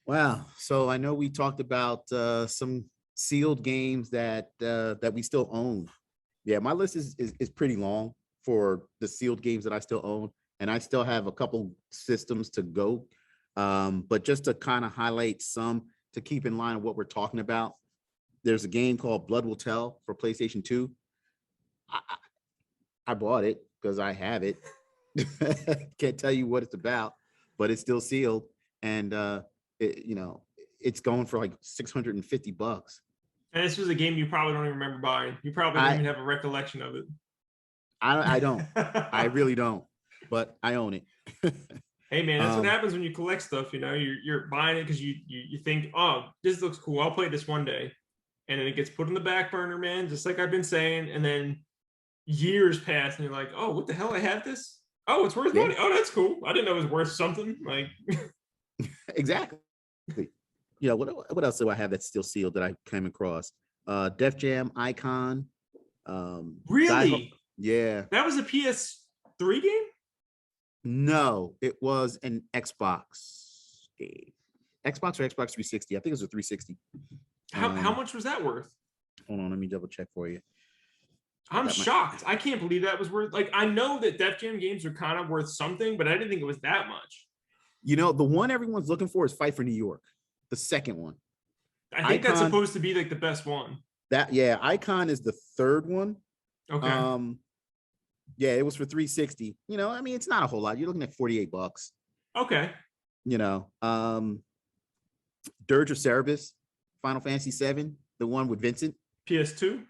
Wow. So I know we talked about some sealed games that we still own. Yeah, my list is pretty long for the sealed games that I still own, and I still have a couple systems to go. But just to kind of highlight some to keep in line of what we're talking about, there's a game called Blood Will Tell for PlayStation 2. I, I bought it because I have it. Can't tell you what it's about, but it's still sealed, and it's going for like $650. And this was a game you probably don't even remember buying. You probably don't I even have a recollection of it. I don't. I really don't, but I own it. Hey man, that's what happens when you collect stuff. You know, you're buying it because you think, oh, this looks cool. I'll play this one day, and then it gets put on the back burner, man. Just like I've been saying, and then years pass, and you're like, oh, what the hell? I have this. Oh, it's worth money. Oh, that's cool. I didn't know it was worth something. Like, exactly. What else do I have that's still sealed that I came across? Def Jam Icon. Really? Yeah. That was a PS3 game? No, it was an Xbox game. Xbox or Xbox 360. I think it was a 360. How much was that worth? Hold on, let me double check for you. I'm shocked. I can't believe that was worth. Like, I know that Def Jam games are kind of worth something, but I didn't think it was that much. You know, the one everyone's looking for is Fight for New York, the second one. I think that's supposed to be like the best one. Icon is the third one. Okay. Yeah, it was for 360. You know, I mean, it's not a whole lot. You're looking at $48. Okay. You know, Dirge of Cerberus, Final Fantasy 7, the one with Vincent. PS2.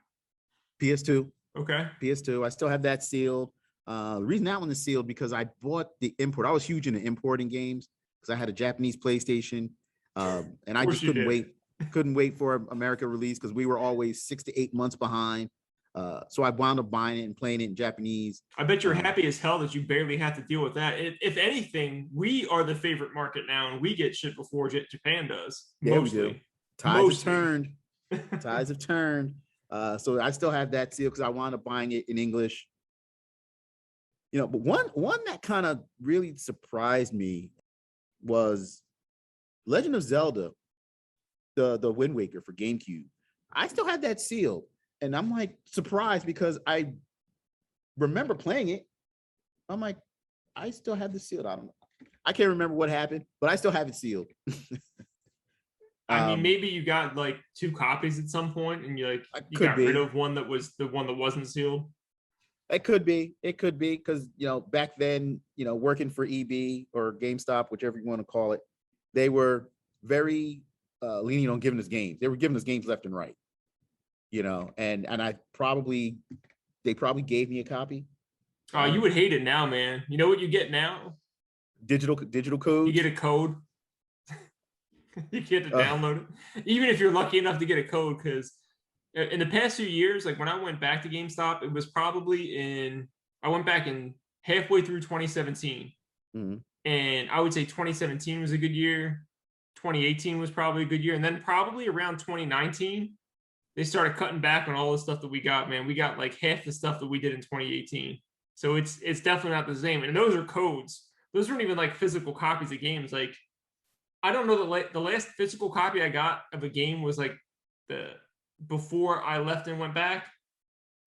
Okay. PS2. I still have that sealed. The reason that one is sealed because I bought the import. I was huge into importing games because I had a Japanese PlayStation, and I just couldn't wait for America release because we were always 6 to 8 months behind. So I wound up buying it and playing it in Japanese. I bet you're happy as hell that you barely have to deal with that. If anything, we are the favorite market now, and we get shit before Japan does. Yeah, mostly. We do. Tides have turned. So I still have that seal because I wound up buying it in English. You know, but one that kind of really surprised me was Legend of Zelda, the Wind Waker for GameCube. I still had that sealed. And I'm like surprised because I remember playing it. I'm like, I still have this sealed. I can't remember what happened, but I still have it sealed. I mean, maybe you got like 2 copies at some point, and you got rid of one that was the one that wasn't sealed. It could be because back then, working for EB or GameStop, whichever you want to call it, they were very lenient on giving us games. They were giving us games left and right. And they probably gave me a copy. Oh, you would hate it now, man. You know what you get now? Digital code. You get a code. You get to download it, even if you're lucky enough to get a code. Because in the past few years, like when I went back to GameStop, it was probably I went back in halfway through 2017, and I would say 2017 was a good year. 2018 was probably a good year, and then probably around 2019. They started cutting back on all the stuff that we got, man. We got like half the stuff that we did in 2018. So it's definitely not the same. And those are codes. Those weren't even like physical copies of games. Like, I don't know, the last physical copy I got of a game was like before I left and went back.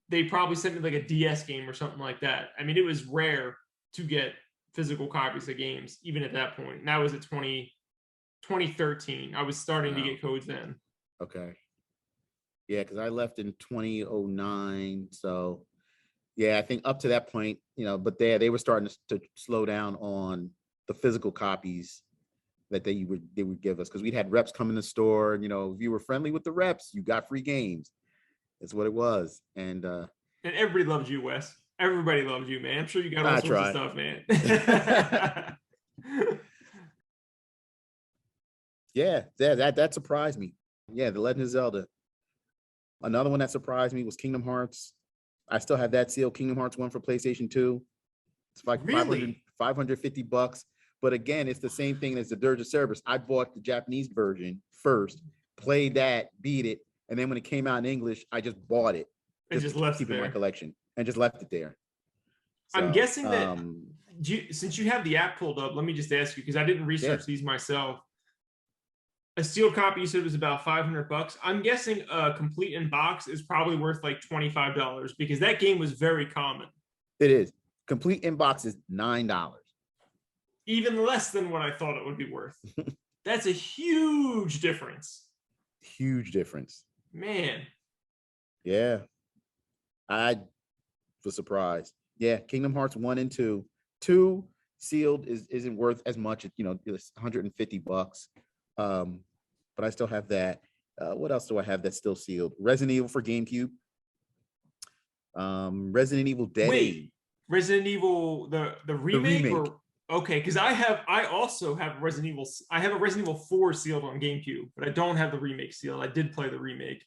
They probably sent me like a DS game or something like that. I mean, it was rare to get physical copies of games, even at that point. And that was at 2013. I was starting to get codes then. Okay. Yeah, because I left in 2009. So, yeah, I think up to that point, but they were starting to slow down on the physical copies that they would give us because we'd had reps come in the store. And, if you were friendly with the reps, you got free games. That's what it was. And everybody loves you, Wes. Everybody loves you, man. I'm sure you got all sorts of stuff, man. Yeah, that surprised me. Yeah, The Legend of Zelda. Another one that surprised me was Kingdom Hearts. I still have that sealed. Kingdom Hearts 1 for PlayStation 2. It's like $550. But again, it's the same thing as the Dirge of Cerberus. I bought the Japanese version first, played that, beat it, and then when it came out in English, I just bought it. Just left it there. In my collection and just left it there. So, I'm guessing that since you have the app pulled up, let me just ask you, because I didn't research these myself. A sealed copy you said was about $500. I'm guessing a complete in box is probably worth like $25 because that game was very common. It is. Complete inbox is $9. Even less than what I thought it would be worth. That's a huge difference. Huge difference. Man. Yeah. I was surprised. Yeah, Kingdom Hearts 1 and 2. 2 sealed isn't worth as much, you know, it's $150. But I still have that. What else do I have that's still sealed? Resident Evil for GameCube. Resident Evil Dead. Wait, Resident Evil the remake, or okay, because I also have Resident Evil. I have a Resident Evil 4 sealed on GameCube, but I don't have the remake sealed. I did play the remake,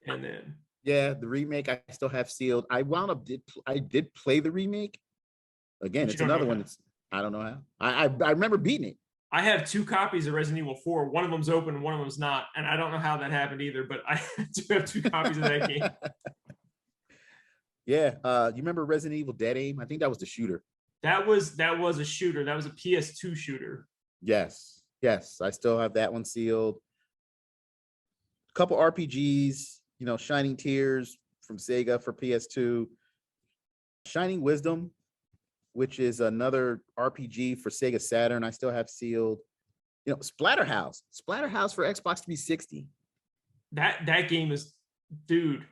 and then yeah, the remake I still have sealed. I did play the remake. Again, it's another one. I don't know how. I remember beating it. I have 2 copies of Resident Evil 4. One of them's open and one of them's not, and I don't know how that happened either. But I do have 2 copies of that game. Yeah, you remember Resident Evil Dead Aim? I think that was the shooter. That was a shooter. That was a PS2 shooter. Yes, I still have that one sealed. A couple RPGs, you know, Shining Tears from Sega for PS2. Shining Wisdom, which is another RPG for Sega Saturn, I still have sealed. You know, Splatterhouse for Xbox 360. That game is, dude,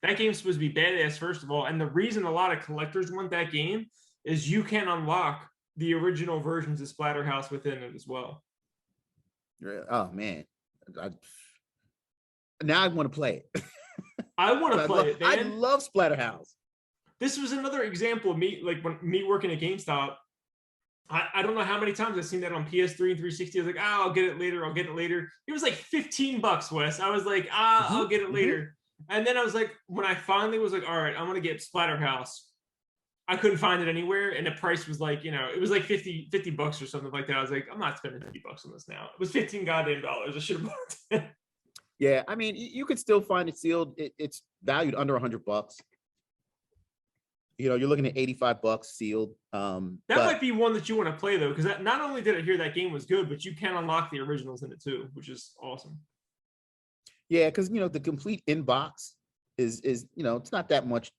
that game's supposed to be badass, first of all. And the reason a lot of collectors want that game is you can unlock the original versions of Splatterhouse within it as well. Oh, man. Now I want to play it. I want to play it, man. I love Splatterhouse. This was another example of me, like when me working at GameStop. I don't know how many times I've seen that on PS3 and 360. I was like, I'll get it later. It was like $15, Wes. I was like, I'll get it later. And then I was like, when I finally was like, all right, I'm going to get Splatterhouse. I couldn't find it anywhere. And the price was like, you know, it was like $50 or something like that. I was like, I'm not spending $50 on this now. It was $15 goddamn dollars. I should have bought it. Yeah, I mean, you could still find it sealed. It's valued under $100. You know, you're looking at $85 sealed. That might be one that you want to play though, because not only did I hear that game was good, but you can unlock the originals in it too, which is awesome. Yeah, because you know the complete inbox is you know, it's not that much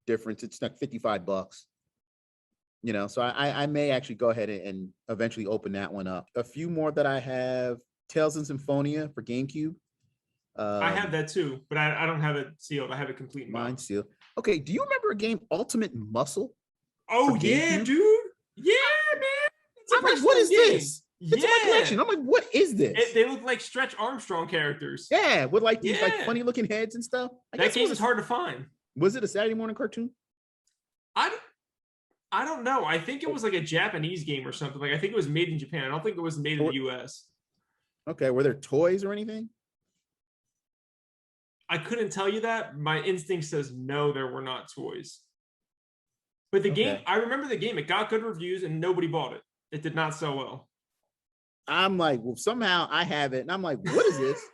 difference. It's like $55. You know, so I may actually go ahead and eventually open that one up. A few more that I have: Tales and Symphonia for GameCube. I have that too, but I don't have it sealed. I have it complete. Mine sealed. Okay, do you remember a game, Ultimate Muscle? Oh yeah, dude. Yeah, man. I'm like, what is this? It's in my collection. I'm like, what is this? They look like Stretch Armstrong characters. Yeah, with like these like funny looking heads and stuff. That game is hard to find. Was it a Saturday morning cartoon? I don't know. I think it was like a Japanese game or something. Like I think it was made in Japan. I don't think it was made in the US. Okay, were there toys or anything? I couldn't tell you that. My instinct says no, there were not toys. But the game, I remember the game. It got good reviews and nobody bought it. It did not sell well. I'm like, well, somehow I have it, and I'm like, what is this?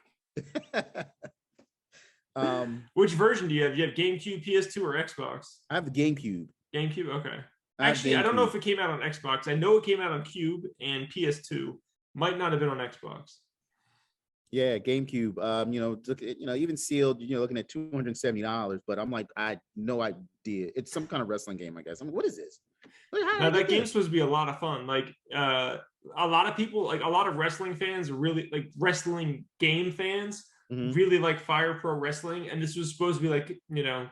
Which version do you have? You have GameCube, PS2, or Xbox? I have the GameCube. GameCube, okay. Actually, I don't know if it came out on Xbox. I know it came out on Cube and PS2. Might not have been on Xbox. Yeah, GameCube. You know, even sealed, you know, looking at $270. But I'm like, I had no idea. It's some kind of wrestling game, I guess. I'm like, what is this? Now that game's supposed to be a lot of fun. Like a lot of people, like a lot of wrestling fans, are really like wrestling game fans. Really like Fire Pro Wrestling, and this was supposed to be like, you know,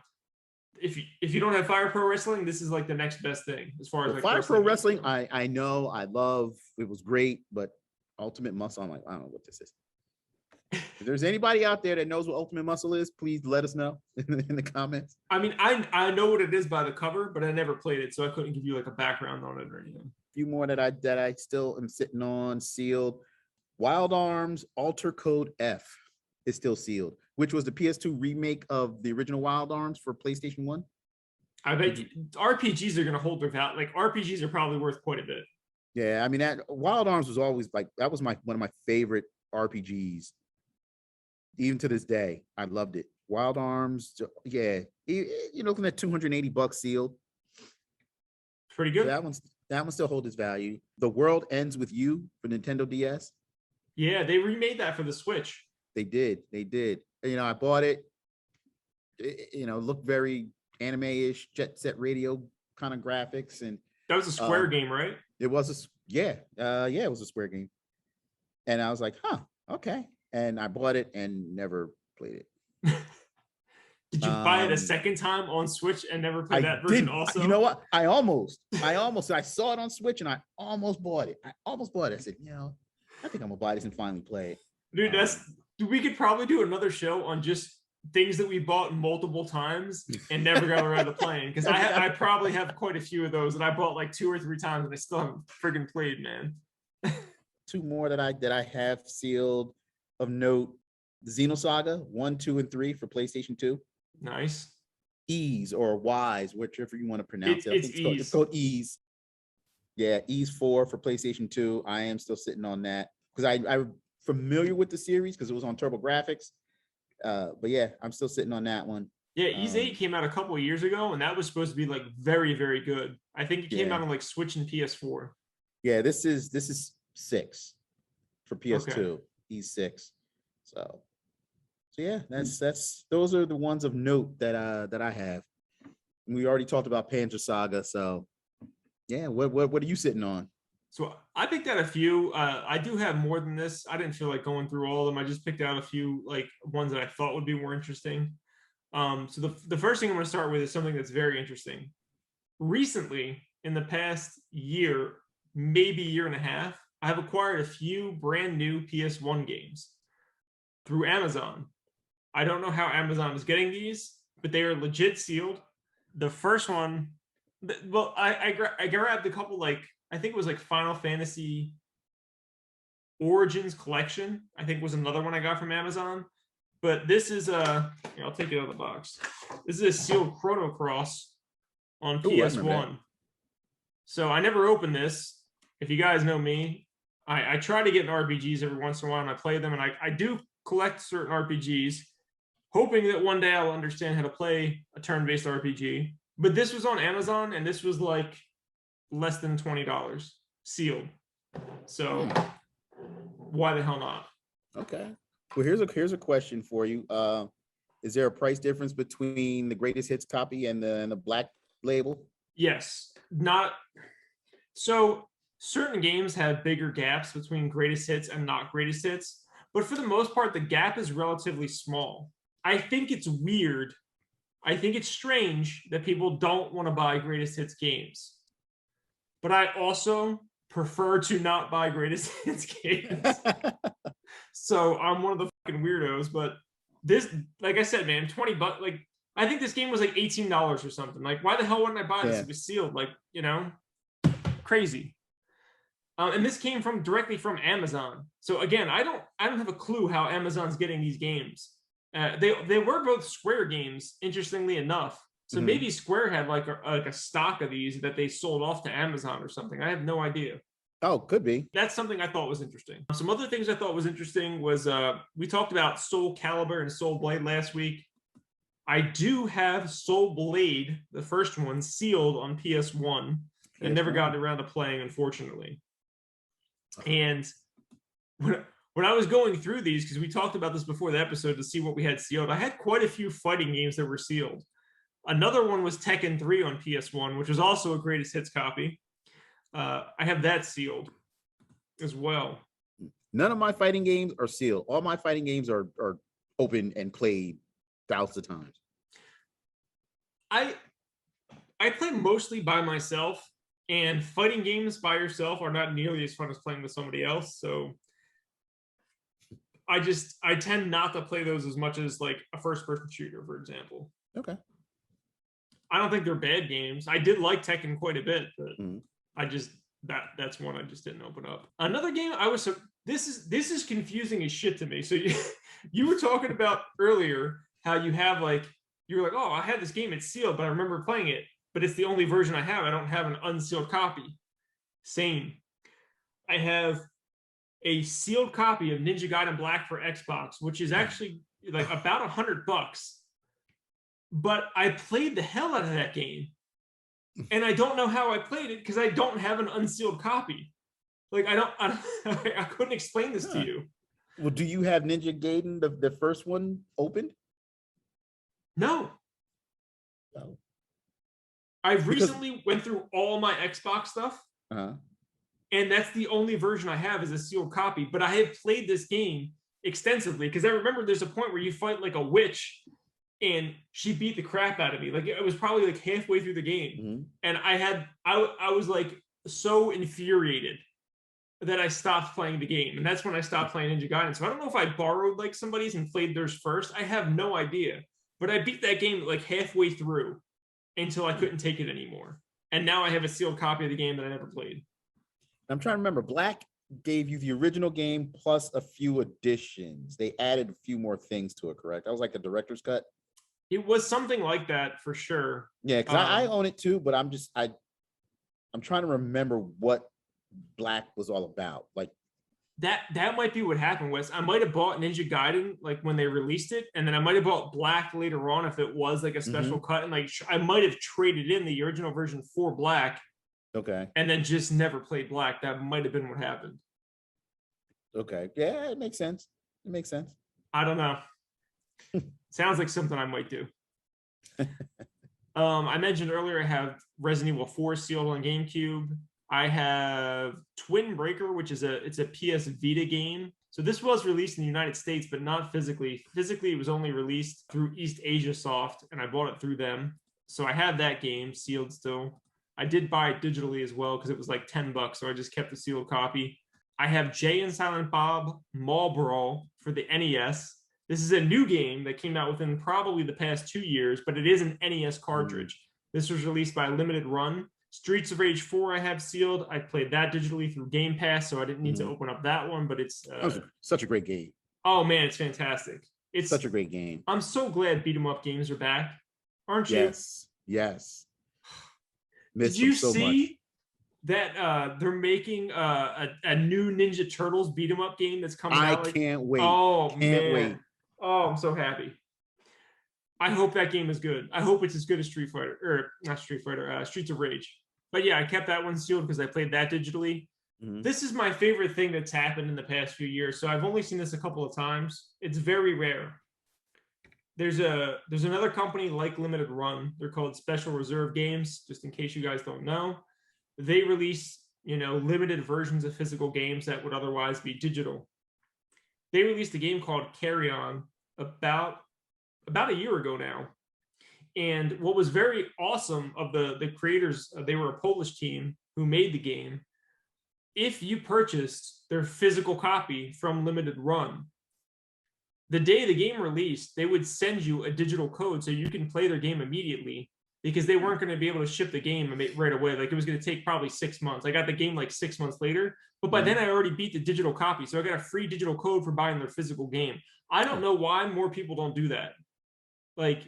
if you don't have Fire Pro Wrestling, this is like the next best thing as far as like Fire Pro Wrestling. I know, I love. It was great, but Ultimate Muscle, I'm like, I don't know what this is. If there's anybody out there that knows what Ultimate Muscle is, please let us know in the comments. I mean, I know what it is by the cover, but I never played it, so I couldn't give you like a background on it or anything. A few more that I still am sitting on sealed. Wild Arms Alter Code F is still sealed, which was the PS2 remake of the original Wild Arms for PlayStation 1. I bet RPGs are going to hold their value. Like RPGs are probably worth quite a bit. Yeah, I mean, that Wild Arms was always like, that was one of my favorite RPGs. Even to this day, I loved it. Wild Arms, yeah, you know, looking at $280 sealed. Pretty good. So that one still holds its value. The World Ends with You for Nintendo DS. Yeah, they remade that for the Switch. They did. They did. I bought it. Looked very anime-ish, Jet Set Radio kind of graphics, and That was a Square game, right? it was it was a Square game, and I was like, huh, okay, and I bought it and never played it. Did you buy it a second time on Switch and never play that version did. also? You know what? I saw it on Switch and I almost bought it. I said, I think I'm gonna buy this and finally play it. Dude, we could probably do another show on just things that we bought multiple times and never got around to playing. Because I probably have quite a few of those that I bought like 2 or 3 times and I still haven't friggin' played, man. 2 more that I have sealed of note: the Xenosaga 1, 2, and 3 for PlayStation 2. Nice. Ease or Wise, whichever you want to pronounce it. It's Ease. It's called Ease. Yeah, Ease 4 for PlayStation 2. I am still sitting on that because I'm familiar with the series because it was on TurboGrafx. But yeah, I'm still sitting on that one. Yeah, Ease 8 came out a couple of years ago, and that was supposed to be like very, very good. I think it came out on like Switch and PS4. Yeah, this is 6 for PS2. Okay. Ease 6. So yeah, those are the ones of note that I have. And we already talked about Panzer Saga, so yeah, what are you sitting on? So I picked out a few. I do have more than this. I didn't feel like going through all of them. I just picked out a few like ones that I thought would be more interesting. So the first thing I'm going to start with is something that's very interesting. Recently, in the past year, maybe year and a half, I have acquired a few brand new PS1 games through Amazon. I don't know how Amazon is getting these, but they are legit sealed. The first one, well, I grabbed a couple, like, I think it was like Final Fantasy Origins Collection, I think was another one I got from Amazon. But this is I'll take it out of the box. This is a sealed Chrono Cross on PS1. So I never opened this. If you guys know me, I try to get in RPGs every once in a while and I play them, and I do collect certain RPGs, hoping that one day I'll understand how to play a turn-based RPG. But this was on Amazon, and this was like less than $20 sealed. So why the hell not? Okay. Well, here's a question for you. Is there a price difference between the greatest hits copy and the black label? Yes. Not so certain games have bigger gaps between greatest hits and not greatest hits, but for the most part, the gap is relatively small. I think it's weird. I think it's strange that people don't want to buy greatest hits games. But I also prefer to not buy greatest hits games. So I'm one of the fucking weirdos. But this, like I said, man, $20. Like, I think this game was like $18 or something. Like, why the hell wouldn't I buy this? It was sealed. Like, crazy. And this came directly from Amazon. So again, I don't have a clue how Amazon's getting these games. They were both Square games, interestingly enough. So maybe Square had like a stock of these that they sold off to Amazon or something. I have no idea. Oh, could be. That's something I thought was interesting. Some other things I thought was interesting was we talked about Soul Calibur and Soul Blade last week. I do have Soul Blade, the first one, sealed on PS1. And never got around to playing, unfortunately. And when I was going through these, because we talked about this before the episode to see what we had sealed, I had quite a few fighting games that were sealed. Another one was Tekken 3 on PS1, which was also a greatest hits copy. I have that sealed as well. None of my fighting games are sealed. All my fighting games are open and played thousands of times. I play mostly by myself, and fighting games by yourself are not nearly as fun as playing with somebody else. So I tend not to play those as much as like a first-person shooter, for example. Okay. I don't think they're bad games. I did like Tekken quite a bit, but I just that's one I just didn't open up. Another game this is confusing as shit to me. So you were talking about earlier how you have like you're like, oh, I had this game, it's sealed, but I remember playing it, but it's the only version I have. I don't have an unsealed copy. Same. I have a sealed copy of Ninja Gaiden Black for Xbox, which is actually like about $100. But I played the hell out of that game. And I don't know how I played it because I don't have an unsealed copy. Like I don't I couldn't explain this to Huh. you. Well, do you have Ninja Gaiden, the first one, opened? No, No. I've Because recently went through all my Xbox stuff, uh and that's the only version I have is a sealed copy. But I have played this game extensively because I remember there's a point where you fight like a witch, and she beat the crap out of me. Like it was probably like halfway through the game, mhm. and I was like so infuriated that I stopped playing the game, and that's when I stopped playing Ninja Gaiden. So I don't know if I borrowed like somebody's and played theirs first. I have no idea, but I beat that game like halfway through until I couldn't take it anymore, and now I have a sealed copy of the game that I never played. I'm trying to remember. Black gave you the original game plus a few additions. They added a few more things to it, correct? That was like the director's cut. It was something like that for sure. Yeah, because I own it too, but I'm trying to remember what Black was all about. Like, That might be what happened, Wes. I might have bought Ninja Gaiden like when they released it, and then I might have bought Black later on if it was like a special cut, and like I might have traded in the original version for Black, okay, and then just never played Black. That might have been what happened. okay, yeah, it makes sense. It makes sense. I don't know. Sounds like something I might do. I mentioned earlier I have Resident Evil 4 sealed on GameCube. I have Twin Breaker, which is it's a PS Vita game. So this was released in the United States, but not physically. Physically, it was only released through East Asia Soft, and I bought it through them. So I have that game sealed still. I did buy it digitally as well because it was like $10, so I just kept the sealed copy. I have Jay and Silent Bob Mall Brawl for the NES. This is a new game that came out within probably the past 2 years, but it is an NES cartridge. This was released by Limited Run. Streets of Rage 4 I have sealed. I played that digitally through Game Pass, so I didn't need to open up that one, but it's Such a great game. oh man, it's fantastic. It's Such a great game. I'm so glad beat 'em up games are back. Aren't you? Yes. Did you see that they're making a new Ninja Turtles beat 'em up game that's coming out? I can't wait. Oh Can't man. wait. Oh, I'm so happy. I hope that game is good. I hope it's as good as Street Fighter, or not Street Fighter, Streets of Rage. But yeah, I kept that one sealed because I played that digitally. This is my favorite thing that's happened in the past few years. So I've only seen this a couple of times. It's very rare. There's another company like Limited Run. They're called Special Reserve Games, just in case you guys don't know. They release, limited versions of physical games that would otherwise be digital. They released a game called Carry On about a year ago now. And what was very awesome of the creators, they were a Polish team who made the game. If you purchased their physical copy from Limited Run, the day the game released, they would send you a digital code so you can play their game immediately, because they weren't going to be able to ship the game right away. Like it was going to take probably 6 months. I got the game like 6 months later, but by then I already beat the digital copy. So I got a free digital code for buying their physical game. I don't know why more people don't do that. Like,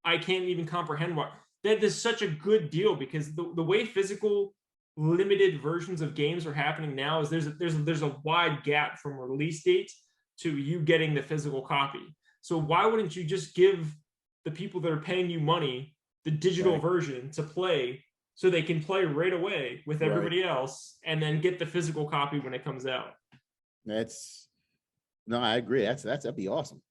I can't even comprehend why. That is such a good deal, because the way physical limited versions of games are happening now is there's a wide gap from release date to you getting the physical copy. So why wouldn't you just give the people that are paying you money the digital version to play, so they can play right away with everybody else, and then get the physical copy when it comes out? I agree. That'd be awesome.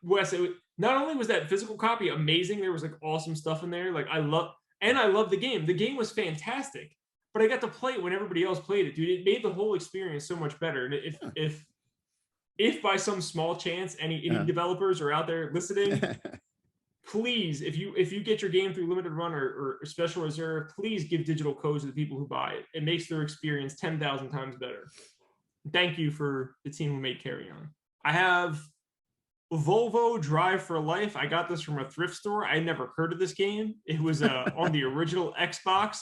Wes, not only was that physical copy amazing, there was like awesome stuff in there. Like I love the game. The game was fantastic, but I got to play it when everybody else played it, dude. It made the whole experience so much better. And if by some small chance any indie developers are out there listening, please, if you get your game through Limited Run or Special Reserve, please give digital codes to the people who buy it. It makes their experience 10,000 times better. Thank you for the team who made Carry On. I have Volvo Drive for Life. I got this from a thrift store. I never heard of this game. It was on the original Xbox.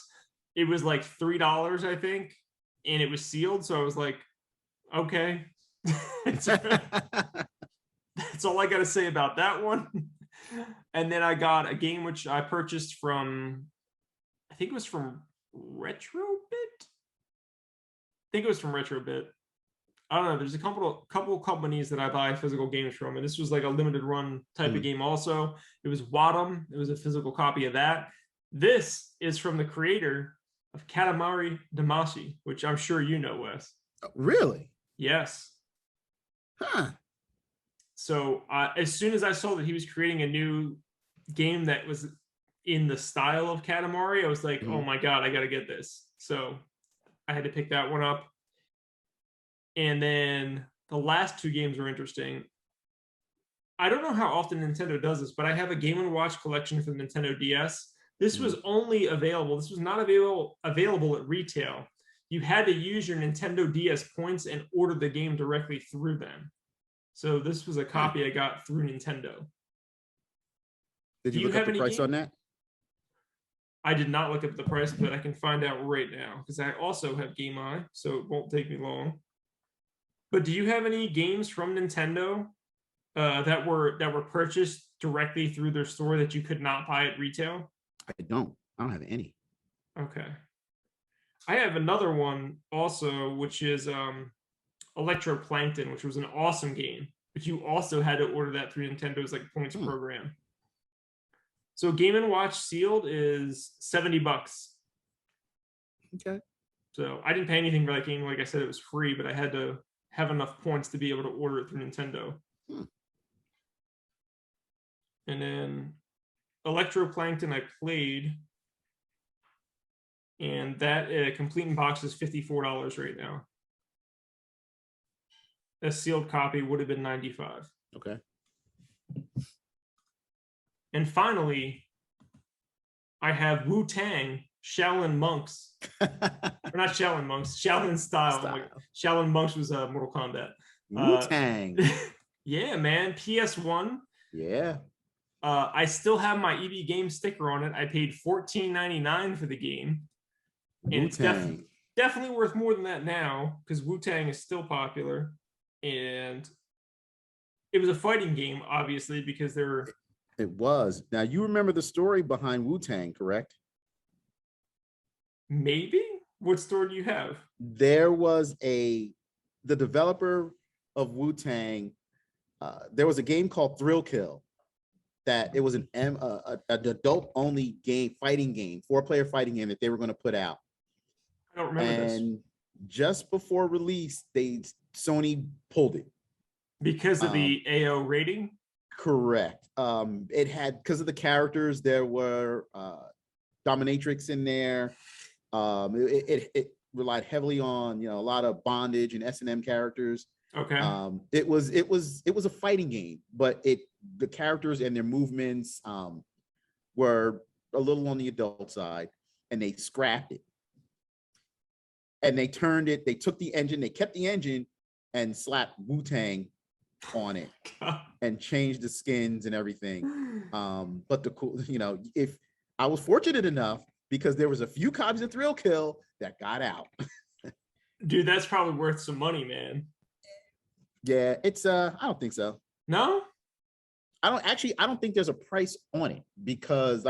It was like $3, I think, and it was sealed. So I was like, okay. That's all I got to say about that one. And then I got a game which I purchased from, I think it was from Retrobit. I don't know. There's a couple companies that I buy physical games from, and this was like a limited run type of game also. It was Wadham. It was a physical copy of that. This is from the creator of Katamari Damacy, which I'm sure you know, Wes. Really? Yes. Huh. So as soon as I saw that he was creating a new game that was in the style of Katamari, I was like, oh my God, I got to get this. So I had to pick that one up. And then the last two games were interesting. I don't know how often Nintendo does this, but I have a Game & Watch collection for the Nintendo DS. This was only available. This was not available at retail. You had to use your Nintendo DS points and order the game directly through them. So this was a copy I got through Nintendo. Did you look up the price on that? I did not look up the price, but I can find out right now because I also have Game Eye, so it won't take me long. But do you have any games from Nintendo that were purchased directly through their store that you could not buy at retail? I don't have any. Okay. I have another one also, which is Electroplankton, which was an awesome game, but you also had to order that through Nintendo's like points program. So Game & Watch sealed is $70. Okay. So I didn't pay anything for that game. Like I said, it was free, but I had to have enough points to be able to order it through Nintendo. And then Electroplankton I played, and that complete in box is $54 right now. A sealed copy would have been $95. Okay. And finally, I have Wu-Tang Shaolin Monks. Or not Shaolin Monks, Shaolin Style. Like, Shaolin Monks was Mortal Kombat. Wu-Tang. Yeah, man. PS1. Yeah. I still have my EB Game sticker on it. I paid $14.99 for the game. And it's definitely worth more than that now because Wu-Tang is still popular. And it was a fighting game, obviously, because they're... It was. Now, you remember the story behind Wu-Tang, correct? Maybe? What story do you have? There was the developer of Wu-Tang, there was a game called Thrill Kill that it was an adult-only game, fighting game, 4-player fighting game that they were going to put out. I don't remember this. And just before release, Sony pulled it. Because of the AO rating? Correct. It had, because of the characters, there were dominatrix in there. It relied heavily on a lot of bondage and S&M characters. Okay. It was a fighting game, but the characters and their movements were a little on the adult side, and they scrapped it. And they turned it, they took the engine, they kept the engine and slapped Wu-Tang on it and changed the skins and everything. But the cool, if I was fortunate enough, because there was a few copies of Thrill Kill that got out. Dude, that's probably worth some money, man. Yeah, it's I don't think so. No? I don't think there's a price on it because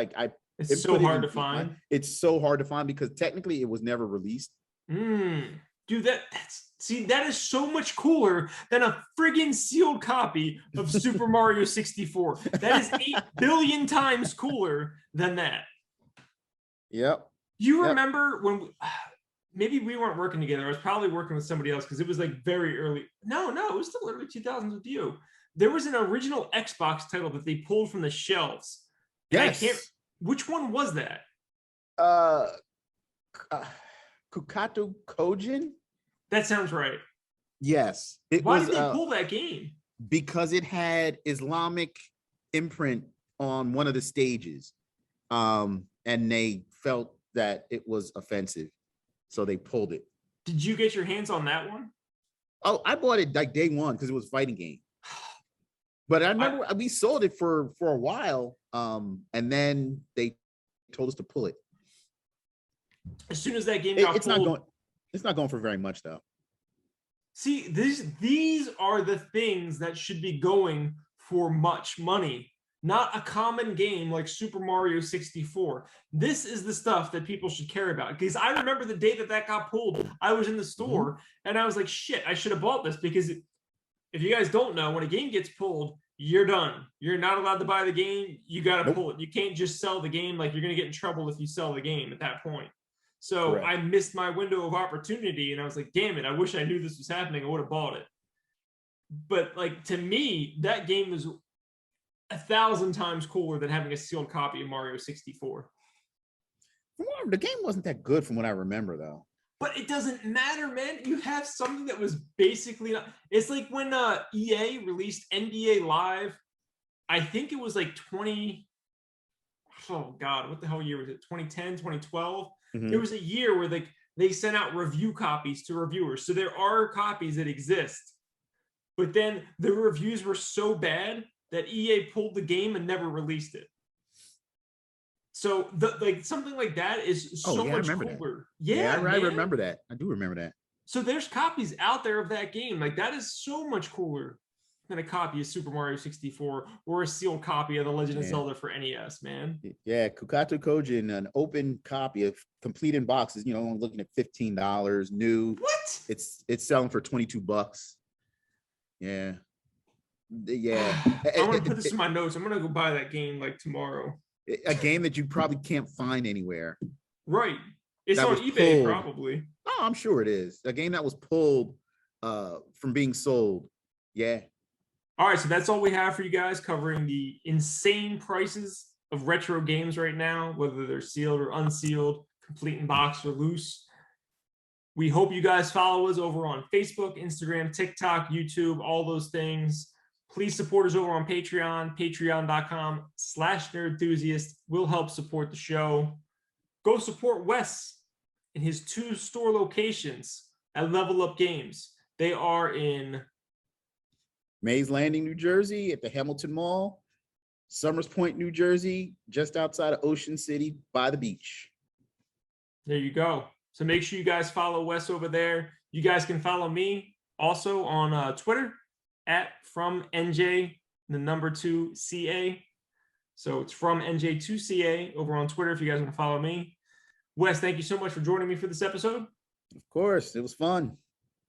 it's so hard to find. It's so hard to find because technically it was never released. Dude, that is so much cooler than a friggin' sealed copy of Super Mario 64. That is 8 billion times cooler than that. Yep. You remember when maybe we weren't working together. I was probably working with somebody else because it was like very early. No, it was still early 2000s with you. There was an original Xbox title that they pulled from the shelves. Yes. Which one was that? Kukatu Kojin? That sounds right. Yes. Why did they pull that game? Because it had Islamic imprint on one of the stages. And they felt that it was offensive. So they pulled it. Did you get your hands on that one? Oh, I bought it like day one because it was a fighting game. But I remember we sold it for a while. And then they told us to pull it. As soon as that game got pulled, it's not going for very much though. See, these are the things that should be going for much money, not a common game like Super Mario 64. This is the stuff that people should care about. Because I remember the day that got pulled, I was in the store and I was like, shit, I should have bought this. Because if you guys don't know, when a game gets pulled, you're done. You're not allowed to buy the game. You got to pull it. You can't just sell the game. Like, you're going to get in trouble if you sell the game at that point. So Correct. I missed my window of opportunity, and I was like, damn it, I wish I knew this was happening. I would have bought it. But like, to me, that game is 1,000 times cooler than having a sealed copy of Mario 64. The game wasn't that good from what I remember, though. But it doesn't matter, man. You have something that was basically not. It's like when EA released NBA Live. I think it was like 20. Oh God, what the hell year was it? 2010, 2012. Mhm. There was a year where they sent out review copies to reviewers. So there are copies that exist. But then the reviews were so bad that EA pulled the game and never released it. So something like that is so much cooler. Yeah, I remember that. I do remember that. So there's copies out there of that game. Like, that is so much cooler than a copy of Super Mario 64 or a sealed copy of The Legend of Zelda for NES, man. Yeah, Kukatu Kojin, an open copy of complete in boxes, only looking at $15 new. What? It's selling for $22. Yeah. Yeah. I want to put this in my notes. I'm going to go buy that game like tomorrow. A game that you probably can't find anywhere. Right. It's on eBay, probably. Oh, I'm sure it is. A game that was pulled from being sold. Yeah. All right, so that's all we have for you guys, covering the insane prices of retro games right now, whether they're sealed or unsealed, complete in box or loose. We hope you guys follow us over on Facebook, Instagram, TikTok, YouTube, all those things. Please support us over on Patreon, patreon.com/nerdenthusiast. Will help support the show. Go support Wes in his 2 store locations at Level Up Games. They are in Mays Landing, New Jersey, at the Hamilton Mall. Summers Point, New Jersey, just outside of Ocean City by the beach. There you go. So make sure you guys follow Wes over there. You guys can follow me also on Twitter at FromNJ2CA. So it's from NJ2CA over on Twitter if you guys want to follow me. Wes, thank you so much for joining me for this episode. Of course, it was fun.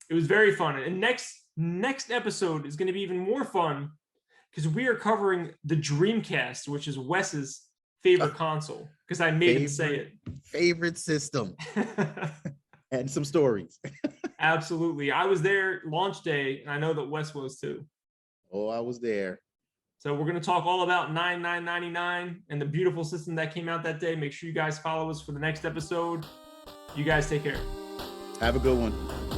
It was very fun. And next episode is going to be even more fun because we are covering the Dreamcast, which is Wes's favorite console, because I made him say it. Favorite system. And some stories. Absolutely. I was there launch day, and I know that Wes was too. Oh, I was there. So we're going to talk all about 9999 and the beautiful system that came out that day. Make sure you guys follow us for the next episode. You guys take care. Have a good one.